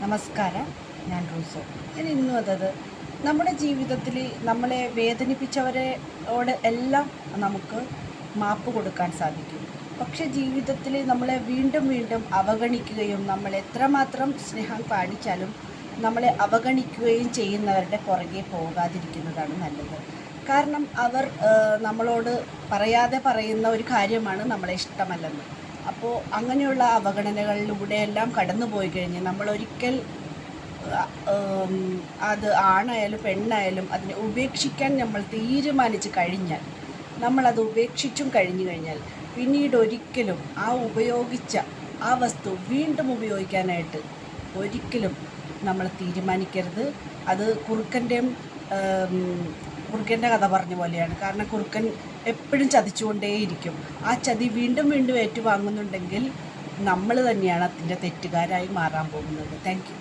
നമസ്കാരം, ഞാൻ റൂസോ. ഞാൻ ഇന്നും നമ്മുടെ ജീവിതത്തിൽ നമ്മളെ വേദനിപ്പിച്ചവരോട് എല്ലാം നമുക്ക് മാപ്പ് കൊടുക്കാൻ സാധിക്കും. പക്ഷേ ജീവിതത്തിൽ നമ്മളെ വീണ്ടും വീണ്ടും അവഗണിക്കുകയും നമ്മൾ എത്രമാത്രം സ്നേഹം കാണിച്ചാലും നമ്മളെ അവഗണിക്കുകയും ചെയ്യുന്നവരുടെ പുറകെ പോകാതിരിക്കുന്നതാണ് നല്ലത്. കാരണം അവർ നമ്മളോട് പറയാതെ പറയുന്ന ഒരു കാര്യമാണ് നമ്മളെ ഇഷ്ടമല്ലെന്ന്. അപ്പോൾ അങ്ങനെയുള്ള അവഗണനകളിലൂടെയെല്ലാം കടന്നു പോയി കഴിഞ്ഞ് നമ്മളൊരിക്കൽ അത് ആണായാലും പെണ്ണായാലും അതിനെ ഉപേക്ഷിക്കാൻ നമ്മൾ തീരുമാനിച്ച് കഴിഞ്ഞാൽ, നമ്മളത് ഉപേക്ഷിച്ചും കഴിഞ്ഞു കഴിഞ്ഞാൽ പിന്നീട് ഒരിക്കലും ഉപയോഗിച്ച ആ വസ്തു വീണ്ടും ഉപയോഗിക്കാനായിട്ട് ഒരിക്കലും നമ്മൾ തീരുമാനിക്കരുത്. അത് കുറുക്കൻ്റെ കഥ പറഞ്ഞ പോലെയാണ്. കാരണം കുറുക്കൻ എപ്പോഴും ചതിച്ചുകൊണ്ടേയിരിക്കും. ആ ചതി വീണ്ടും വീണ്ടും ഏറ്റുവാങ്ങുന്നുണ്ടെങ്കിൽ നമ്മൾ തന്നെയാണ് അതിൻ്റെ തെറ്റുകാരായി മാറാൻ പോകുന്നത്. Thank you.